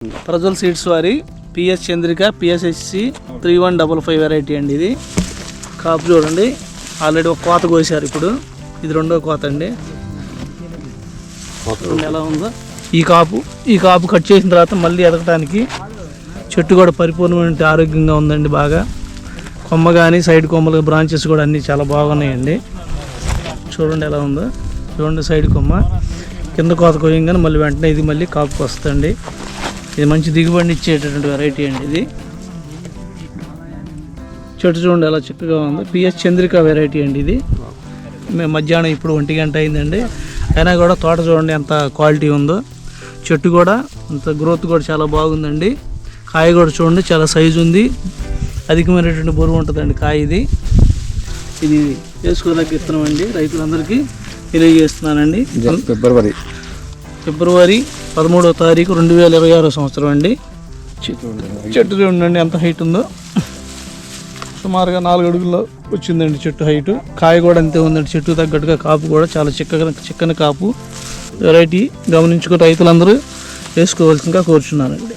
ప్రజల్ seeds వారి PS Chandrika పిఎస్హెచ్సి 3155 variety అండి. ఇది కాపు చూడండి, ఆల్రెడీ ఒక కోత కోసారు. ఇప్పుడు ఇది రెండో కోత అండి. ఎలా ఉందో ఈ కాపు కట్ చేసిన తర్వాత మళ్ళీ ఎదగటానికి చెట్టు కూడా పరిపూర్ణమైన ఆరోగ్యంగా ఉందండి. బాగా కొమ్మ కానీ సైడ్ కొమ్మలు బ్రాంచెస్ కూడా అన్నీ చాలా బాగున్నాయండి. చూడండి ఎలా ఉందో, చూడండి సైడ్ కొమ్మ కింద కోత కోయంగానే మళ్ళీ వెంటనే ఇది మళ్ళీ కాపుకి వస్తుంది. ఇది మంచి దిగుబడిని ఇచ్చేటటువంటి వెరైటీ అండి. ఇది చెట్టు చూడండి ఎలా చిక్కగా ఉందో. పిఎస్ చంద్రిక వెరైటీ అండి. ఇది మేము మధ్యాహ్నం ఇప్పుడు 1 గంట అయిందండి, అయినా కూడా తోట చూడండి ఎంత క్వాలిటీ ఉందో. చెట్టు కూడా అంత గ్రోత్ కూడా చాలా బాగుందండి. కాయ కూడా చూడండి చాలా సైజు ఉంది, అధికమైనటువంటి బరువు ఉంటుందండి కాయ. ఇది వేసుకోదగ్గ విత్తనం అండి. రైతులందరికీ తెలియజేస్తున్నానండి. ఫిబ్రవరి 13వ తారీఖు 2026 సంవత్సరం అండి. చెట్టు చూడండి ఎంత హైట్ ఉందో, సుమారుగా 4 అడుగుల్లో వచ్చిందండి చెట్టు హైటు. కాయ కూడా అంతే ఉందండి. చెట్టు తగ్గట్టుగా కాపు కూడా చాలా చిక్కని కాపు వెరైటీ. గమనించుకుని రైతులందరూ వేసుకోవాల్సిందిగా కోరుచున్నానండి.